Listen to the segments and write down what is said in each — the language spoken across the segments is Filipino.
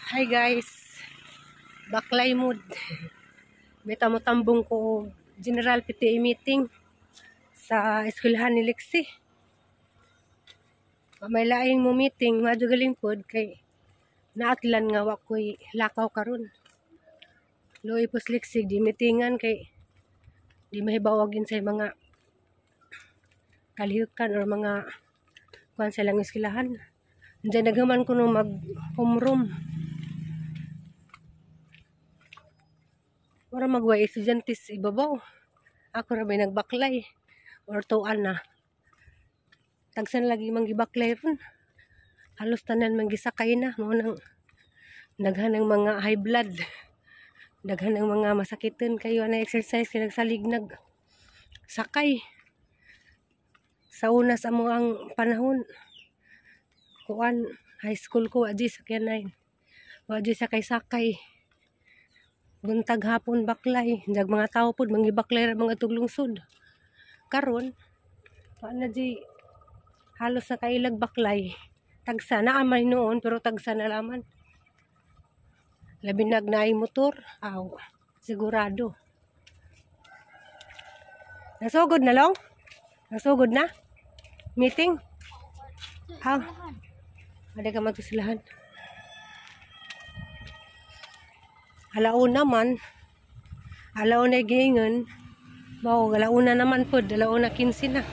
Hi guys, baklay mood. May tamotambong ko General PTA meeting sa eskwelahan ni Lexi. May laing mo meeting, madyo galing pod kay naatlan nga wakoy lakaw karon. Loy pos Lexi di meetingan kay di mahibawagin sa mga kalihukan or mga kuan sa lang eskwelahan. Diyan naghaman ko no mag homeroom. Para magway estudyantes ibabaw. Ako ra may nagbaklay or tuan na. Tagsan lagi mang gibaklay ron. Halos tanan man gisakay na mo nang daghan ng mga high blood. Daghan ng mga masakiton kayo na exercise kay nagsalig nag sakay. Sa una sa mo ang panahon kuan high school ko adji sakyanay. Adji sakay-sakay. Buntag hapon baklay, jag mga tao pod mangibaklay ra mga tuglungsod. Karon na di halos na kailag baklay. Tagsa na amay noon pero tagsa na laman. Labi nagnaay motor, aw sigurado. Nasugod na long? Nasugod na? Meeting? Aw. Ada ka magsilahan. Alauna man, alauna gingon, wow, alauna naman po, alauna 15 na.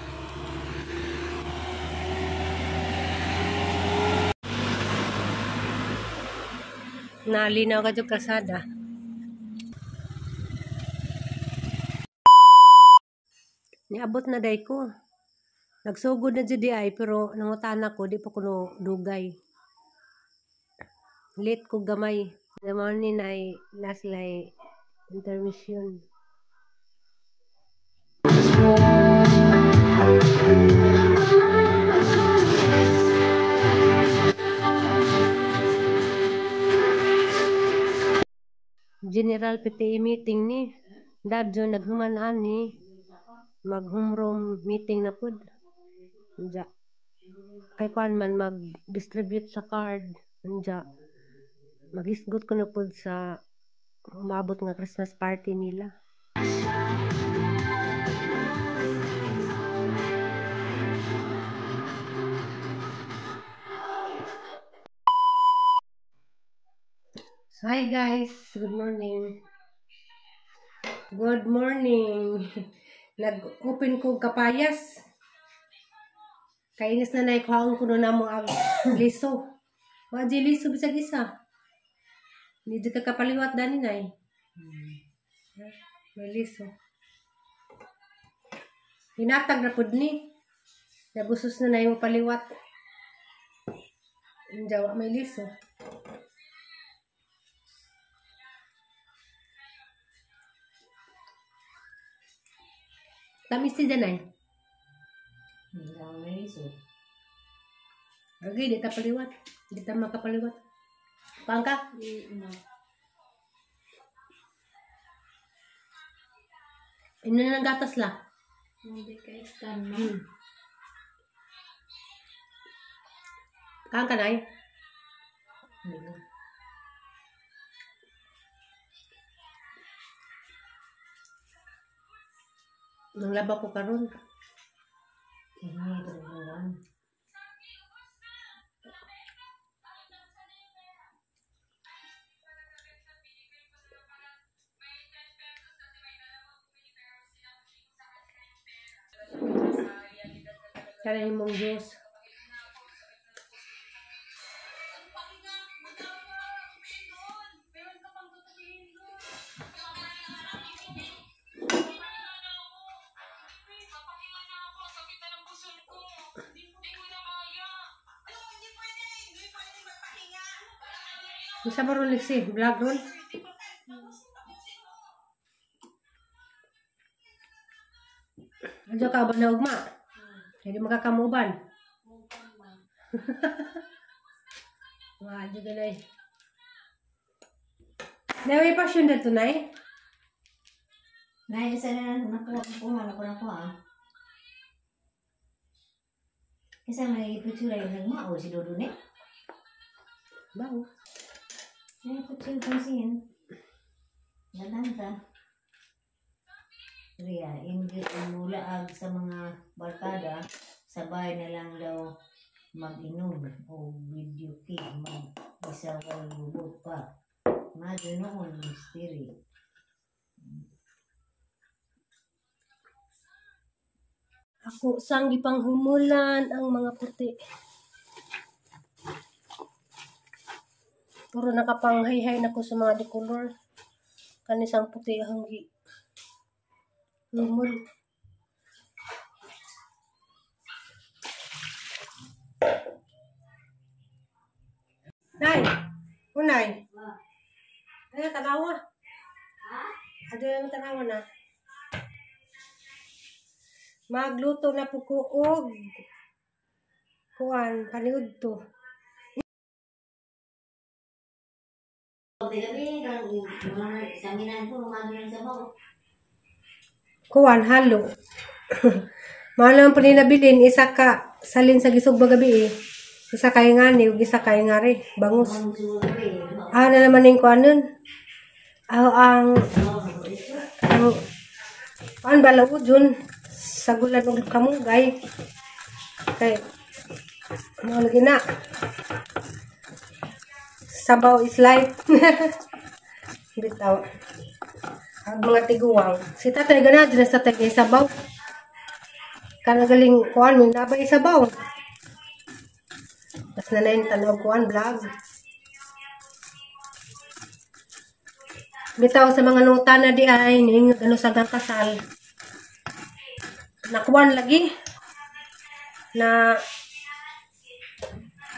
Nalinaw ka dyan kasada. Niabot na day ko. Nagsugod na dyan di ay, pero nangutana ko, di pa ko dugay. Late ko gamay. The morning ay last like intermission. General PTA meeting ni dadyo naghumanan ni mag-homeroom meeting na pud. Diya. Kay kuan man mag-distribute sa card. Diya. Maghisgot ko na po sa umabot nga Christmas party nila. So, hi guys, good morning. Good morning. Nag-open ko kapayas. Kainis na naikuhaan ko na mo ang liso. Waji liso bisag isa. Hindi ka kapaliwat dani na eh. May liso. Hinatag na pud ni. Nagusos na yung paliwat. Yung jawa may liso. Tamis ti danay. May liso. Okay, di ta paliwat. Di ta makapaliwat. Pangka? No. Ino na ng gatas la? Hindi ka istan mo. Kang kanay? Nung laba ko karon. Kaya mong juice. Isa ba ron Lexi? Vlog ron? Adyo ka ba na ugma? Hindi makakamuban. Wah, adyo ganay. Naway pasyon na tunay? Nay, isa na nakuha ko ah. Isa may picture yung nagmao si Dodo ne? Bao. May kutsing pansin. Nadanta. Riya, hindi mulaag sa mga barkada, sabay na lang daw mag-inom o video game, mag-isaway lubog pa. Madyo noon, mystery. Ako sang gipanghumulan ang mga puti. Puro nakapanghay-hay na ko sa mga decolor. Kanisang puti ang humul. Nay! Unay! Ano tanawa? Ano yung tanawa na? Magluto na po ko og kuan paniud to. Kuan halo. Mahal ang paninabilin isa ka salin sa gisog gabi eh. Isa kay ngani ug isa kay ngari bangus. Na naman ning kuan nun. Ang balaod yun sa gulan ng kamugay kay ano lagi na sabaw is life. Bitaw ang mga tiguwang si tatay gana dyan sa tatay sabaw kanagaling kuan may nabay sabaw tas nanayin tanaw kuan vlog. Bitaw sa mga nota na di ay ning ano sa kasal. Nakuan lagi na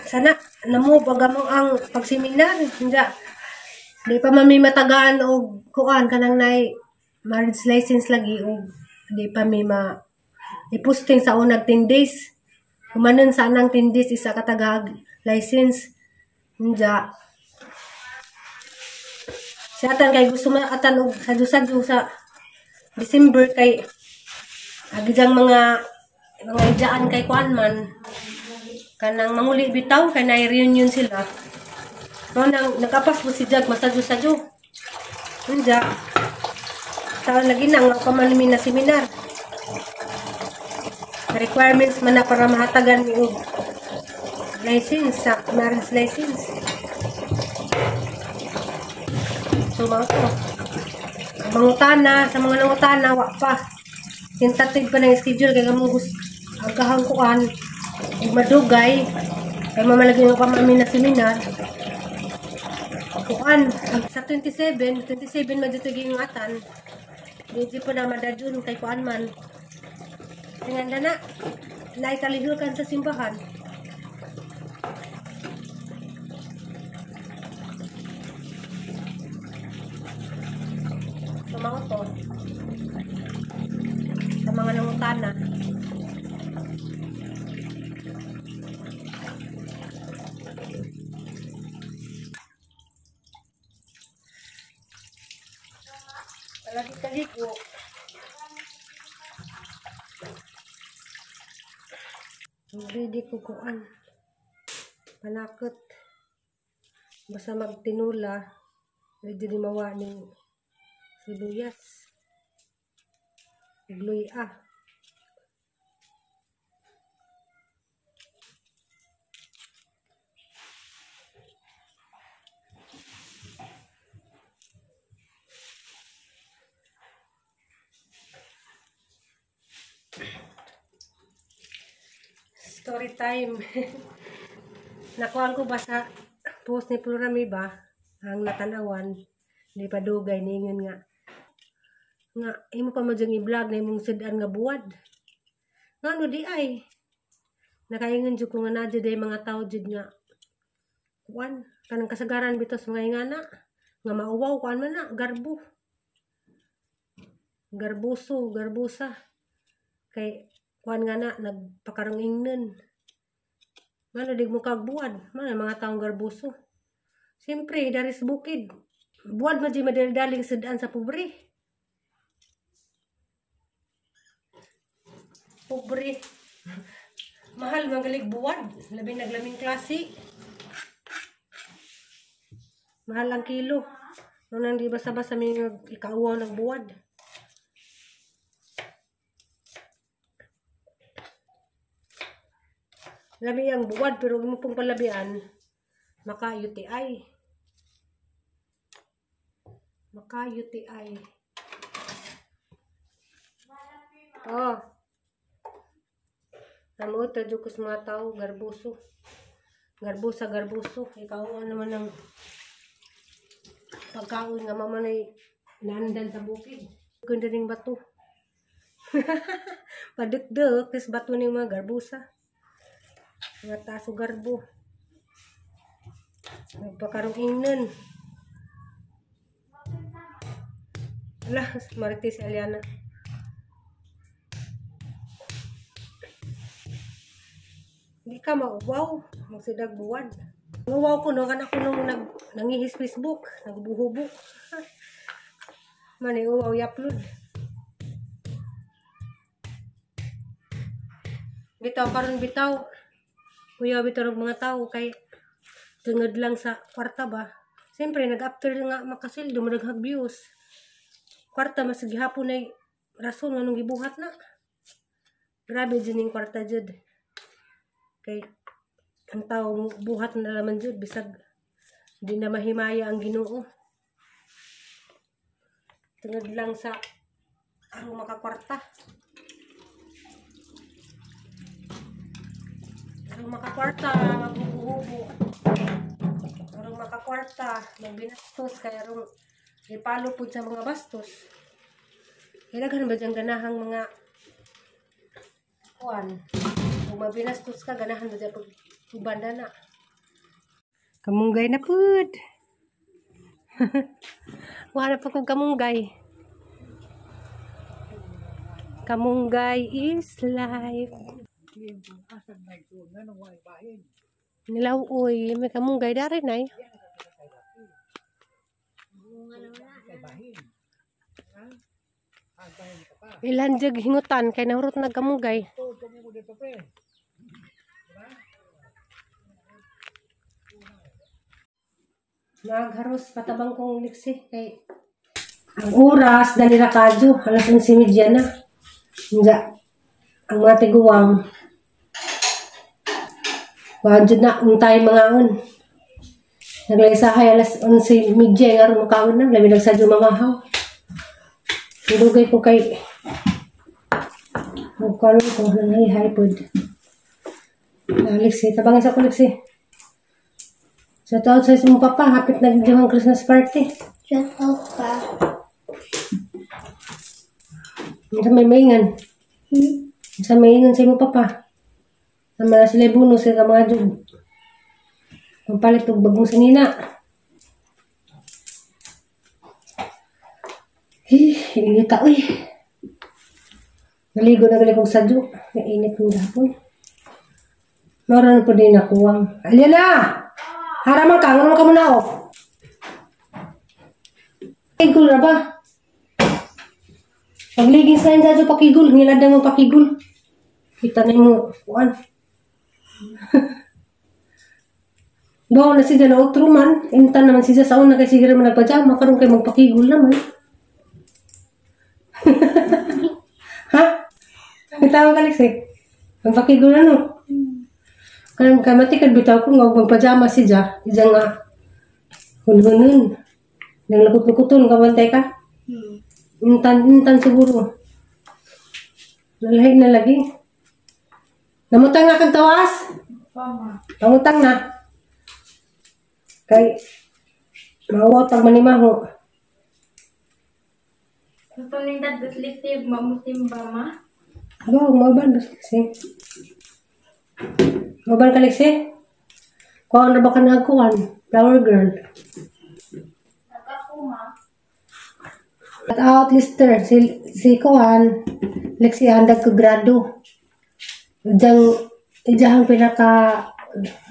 sana namo bagamong ang pagseminar nga di pa mami matagaan og kuan kanang nay marriage license lagi og di pa mi ma iposting sa unang 10 days. Kumanon sa anang 10 days isa ka tagag license nga siya atan kay gusto atan og sadyo-sadyo sa December kay agidang mga ijaan kay kuan man kanang manguli bitaw kay na reunion sila. So nang nakapas mo si Jag masadyo-sadyo. Unja sa lagi nang pamanimi na seminar. Requirements man na para mahatagan ni og license sa marriage license. So mga to, mangutana, sa mga nangutana, wa pa. Tentative pa ng schedule, kaya mong gusto, agahang kuan, madugay, kaya mamalagi nga pa mami na seminar. Kuan, sa 27 madutuging ng atan, hindi pa na madadun kay kuan man. Tingnan na, naikalihulkan sa simbahan. Mga to sa mga nangutana palagi kaligo ready ko kuan panakot basta magtinula ready di mawa ning sibuyas, gluya. Story time. Nakuhaan ko ba sa post ni Florami ba ang natanawan di pa dugay ningon nga imo pa mo i-vlog na imong sudan nga buwad. Ngano di ay nakaingon jud ko nga nadyo day mga tao jud nga kuan kanang kasagaran bitos mga ingana nga mauwaw kuan man na garbusa kay kuan nga na nagpakaranging nun. Ngano di mo kag buwad man mga taong garbuso. Siyempre dari sa bukid buwad man di madali-daling sudan sa pobre. Pobre. Mahal magalig buwad. Labi naglaming klase. Mahal ang kilo. Nung di basa-basa may ikauwaw ng buwad. Labi ang buwad, pero mo pong palabian, maka-UTI. Maka-UTI. Oh. Namuot, radyo ko sa mga tao, garbuso. Garbusa. Ikaw naman ng pagkaon nga mamanay naandan sa bukid. Ganda ring bato. Padukduk, tas bato ng mga garbusa. Mga taso garbo. Nagpakarong ingnan. Wala, marites si Aliana. Hindi ka mauwaw. Magsidag buwan. Nuwaw ko no, kan ako nung nangihis Facebook. Nagbuhubo. Mani uwaw i-upload. Bitaw karon bitaw. Kuya bitaw ng mga tao kay tungod lang sa kwarta ba. Siyempre nag-after nga makasildo mo naghag views. Kwarta mas gihapon ay rason nganong gibuhat na. Grabe din yung kwarta jud. Kay ang tao buhat na naman jud bisag di na mahimaya ang Ginoo. Tungod lang sa arong makakwarta. Arong makakwarta, maghubo-hubo. Arong makakwarta, magbinastos kaya arong ipalo po sa mga bastos. Kailangan ba diyang ganahang mga kuwan? Kung mabinastos ka, ganahan mo dyan pagbanda na. Kamunggay na pud. Wala pa kong kamunggay. Kamunggay is life. Nilaw uy, may kamunggay dari na eh. Ilan jag hingutan kay nahurot nagkamunggay. Nagharos patabang kong liksi kay ang oras dali ra kadyo alas 11:30 na. Nga ang mga tiguwang wajud na untay mga on. Naglaysahay alas 11:30 nga ron kaon na labi nagsadyo mamahaw. Nilugay ko kay magkaroon ko ng hipod. Liksi, tabangin sa ko liksi. Shout out sa isang papa, hapit na gawang Christmas party. Shout out pa. Sa may maingan. Sa maingan sa imong papa. Sama sila bonus sa mga jud. Pampalit og bagong sanina. Init ka, uy. Naligo na gali kong sadyo. Nainit ng dapon. Maroon po din nakuwang. Aliana! Haraman ka, ngano ka muna ako. Pakigul na ba? Pagliging sa sadyo pakigul. Niladang mo pakigul. Kita na mo. Kuan. Bawa na siya na outro man. Intan naman siya sa una kasi sigara man nagpajama. Karoon kayo magpakigul naman. Ha? Bitaw ka Lexi. Magpakigul na no? Kaya matikad bitaw ko nga magpajama siya. Ija nga hunhunin. Nang lakot-lakoton kabantay ka. Intan siguro. Nalahig na lagi. Namutang nga kang tawas? Pangutang na. Kay mawat ang manimaho. Gusto ni Dad Litive, mamutim ba ma? Aba, maban ba Lexi? Maban ka Lexi? Kuhaan na ba ka nagkuhan? Flower girl. Nagkapo ma. At out lister, si Kuhan, Lexi handag ko grado. Ijahang pinaka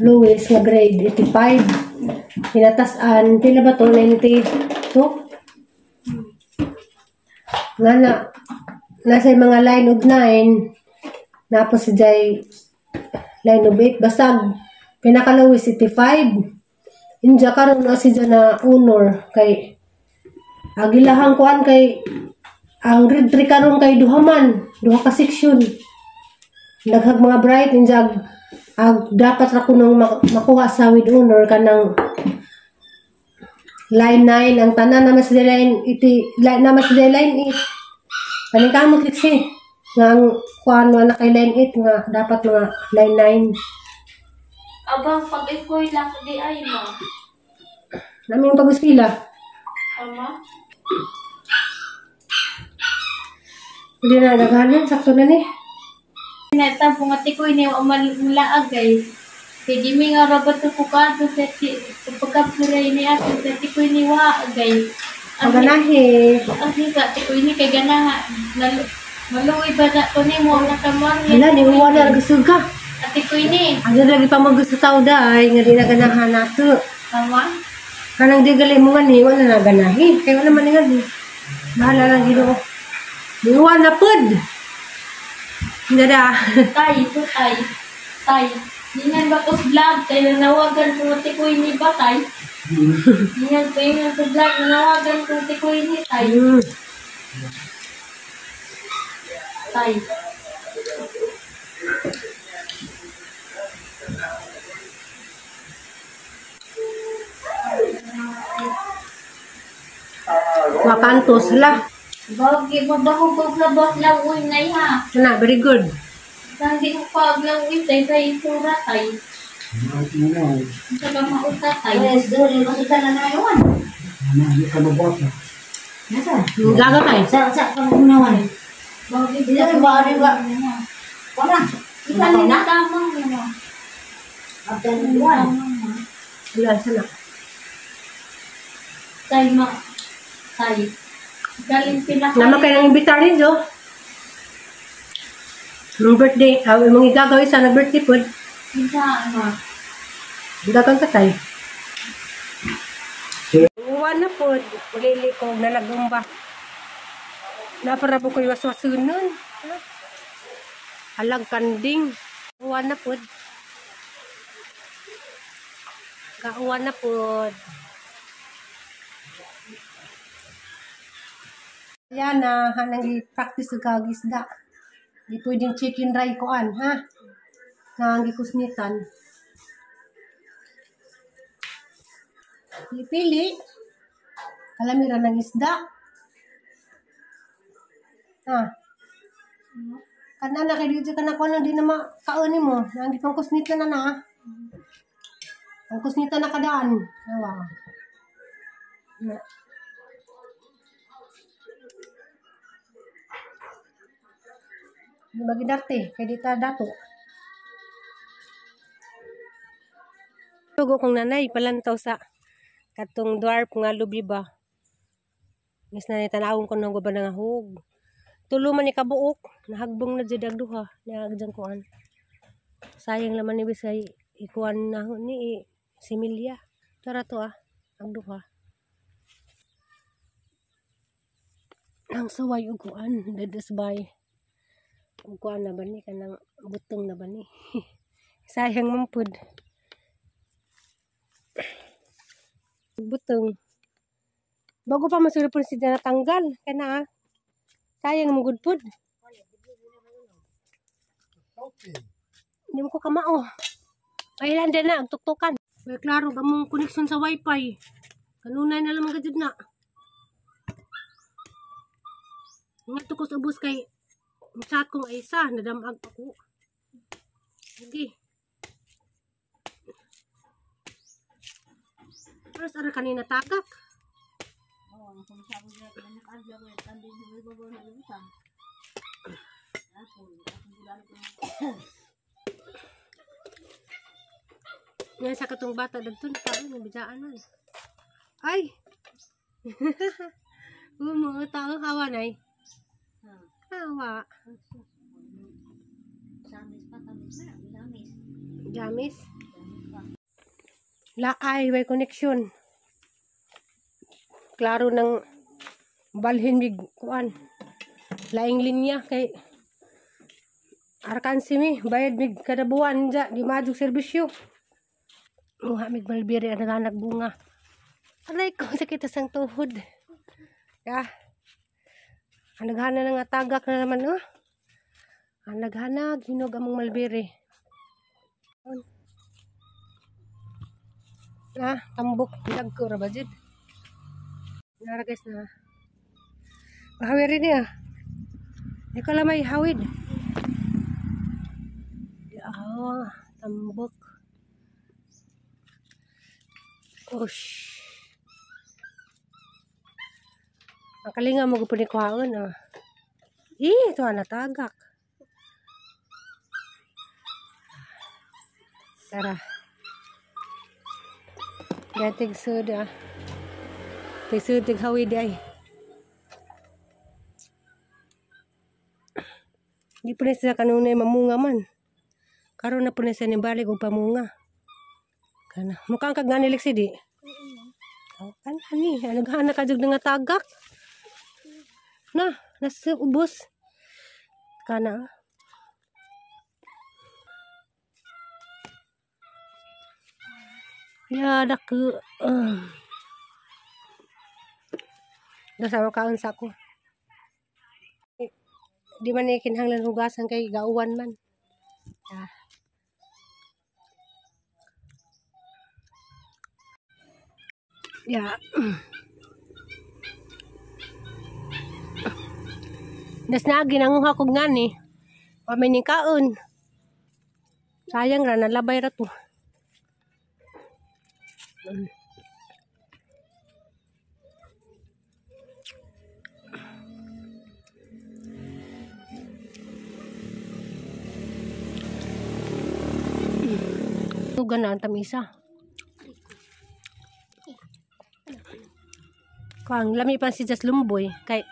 lowest nga grade, 85. Pinatasan, pila ba to? 92? Nga na, nasa mga line of 9, napos si Jay line of 8, basta pinaka lowest 85. Inja karon na si na honor kay agilahang kuan kay ang grade 3 karon kay duha ka section. Daghang mga bright inja dapat ra kunong makuha sa with honor kanang line 9 ang tanan naman sa line 8 naman sa line 8 kaning kamot liksi nga ang kuan na kay line 8 nga dapat mga line 9 Abang pag iko'y lang di ay ma. namin pag-uspila Ama? hindi na naghanan sakto na ni Neta po nga tiko'y ni umalaag ay. Kaya di mi nga rabat ko kato sa pagkapuray ni ato sa tiko'y ni waagay. ang ganahe Ang higa, tiko'y ni kay ganaha. Maluwi ba na ko ni mo nakamar hala ni wala gusto ka At tiko'y ni. ano lagi pa magusto tao dahi nga di na ganahan nato Ama? kanang di gali mo nga ni wala na ganahi kay wala man nga ni bahala lang Ginoo niwan na pud Dada. Tay, ito tay. Tay. Dingan ba ko sa vlog? Tay, nanawagan ko tiko'y ni ba tay? Dingan ko yung sa vlog. Nanawagan ko tiko'y ni tay. Tay. Makantos la. Bagi mo ba ko paglabot lang uy na ha? Na, very good. Hindi ko pa lang uy tay sa isura tay. Sa ka mauta tay. Yes, doon. Masuta na na yun. Nasa? Gaga tayo. Sa pangunawan. Bagi Hindi na ba? Ano ba? Wala. Ikaw na tamang mo. After the one. Wala, sana. Tay ma. Tay. Galing pinaka. Naman kayo ng imbitarin, Jo. Nung birthday, mong igagawin sa birthday po. Isa ma. Gagang ka tayo. Uwan na po. Ulili ko na nagumba. Napara po ko yung waswasunon. Halag kanding. Uwan na po. Kauwan na po. Yan na, hanang i-practice sa kagisda. Di pwedeng chicken dry koan, ha? Nangang kusnitan. Pili. Kalamiran ng isda. Ha? Kana na kay dito ka na ko di na makaunin mo. Nangi pang kusnitan na na. Ang kusnitan na kadaan. Awa. Na. Di bagi darte, kay dita dato. Tugo kong nanay, palantaw sa katong dwarf nga lubi ba. Mas na tanawon ko nang guba nga hug. Tulo man ni kabuok, nahagbong na jud agduha, naagjan kuan. Sayang laman ni bisay ikuan na ni similya. Tara to agduha. Ang saway ug kuan, dadasbay. Ug kuan na ba ni kanang butong na ba ni. Sayang man pud. Butong. Bago pa masuri po si na tanggal. Kana sayang mo good food. Hindi mo ko kamao. Kailan din na, ang tuktukan. May klaro, gamong connection sa wifi. Kanunay na lang mga jud na. Nga ko sa bus kay chat kong isa, nadamag ako. Sige. Terus ada kanina tagak. Yan sa katong bata dagton pa nabijaan man. Ay. Mga tao hawa nay. Hawa. Jamis. Laay way connection. Klaro ng balhin big kuan. Laing linya kay arkan simi bayad big kada buwan ja di madug serbisyo. Hamig malbiri ang naganak bunga. Alay ko, sakit sang tuhod. Ya. Ang naghana na nga tagak na naman, oh. Ang naghana, hinog among malbiri. Tambok. Hilag ko, rabajid. Nara guys na. Bahawiri niya. Hindi ko lang may hawid. Tambok. Osh. Ang kalinga mo po ni kuhaon, oh. Ito natagak. Tara. Gatig soda. Tig hawid ay. Hindi po na sila kanunay mamunga man. Karon na po na sila nibalik o pamunga. Kana. Mukhang kaganilik si di. Kan ani, naghana ka jud nga tagak. Nasa ubos. Kana. Ya dak Dasama kaon sa ko. Di man kinahanglan hugasan kay gauwan man. Ya. Das na ginanguha kog ngani. Pamay ni kaon. Sayang ra nalabay ra to. Tugan na ang tamisa. Kang lami pa si Jas Lumboy kay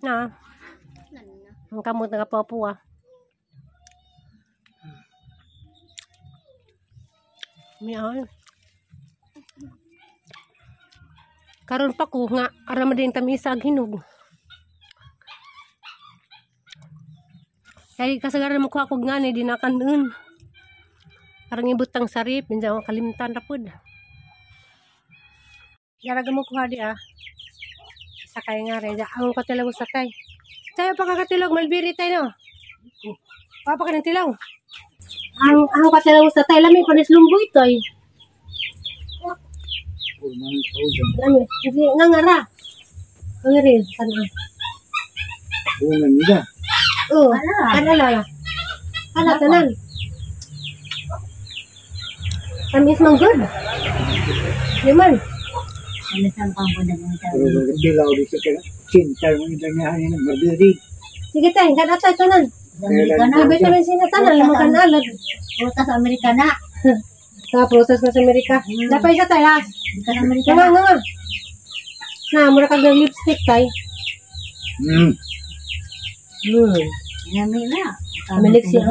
ang kamot nga papuwa. Miyan. Karon pa ko nga ara madin tamisa ag hinog. Kay kasagaran mo ko ngani di na kanon. Karang ibutang sarip minja kalimtan ra pud. Yaraga mo kuha di sakay nga rin. Ang katilaw sa tay. Tayo pa kakatilog, malbiri tayo, no? Papa ka ng tilaw. Ang katilaw sa tay, lami, panis lumboy ito, ay. Lami, hindi, nga ra. Ang rin, tanan. Bungan nila. Oo, tanan. Tamis mang good. Yaman. Ano sa kampo na mga tao? Pero magdilaw di sa cinta mo nila niya ng mabiri. Sige tayo, kada tayo tanan. Amerikana. Sabi tayo sinatanan, lumakan alad. Prutas Amerikana. Sa proses sa Amerika. Dapay sa tayo, Bukan Amerikana. Nga. Mura kag lipstick tayo. Nami na. Amilik siya.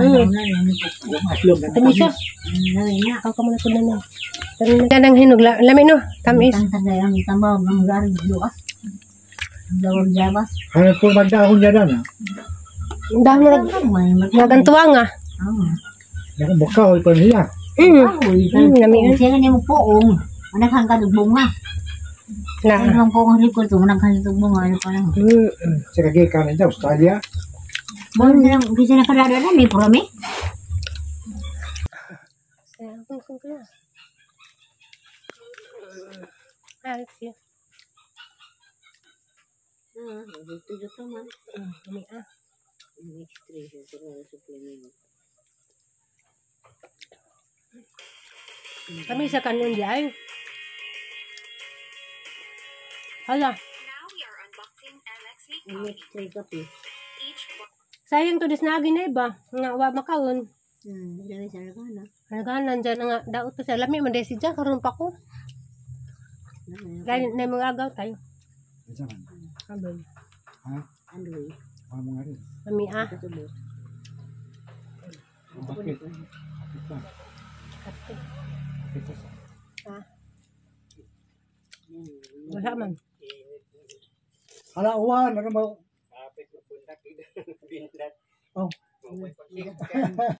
Maslog na Tamis siya. Nami na. Ako muna po na. Ganang hinog. Lami no. Tamis. Ang tagay ang itambaw ng gari luas. Dawag jabas. Hanap po magdahon niya na. Dahil mo nagantuwa nga. Nakabukaw ito niya. Lami. Siya nga mo poong. Anak hang kadugong nga. Na. Ang poong record to. Anak hang kadugong nga. Ano pa lang. Sa kagikanan niya, Australia. Bawa silang bisa nakadada na. May purami. Alex, yun. Tujuh teman. Kami sa kanon di ay. Hala. Sayang to disnagi na iba. Nga wa makaon. Dari sana kana. Naganan dyan nga daot ko sa lami. Mandesi dyan. Karoon pa ko. Gaya na mga agaw tayo. Abay. Ha? Andoy. Mga nga rin. Lami Bakit? Wala man. Hala, uwan. Ano ba? Oh.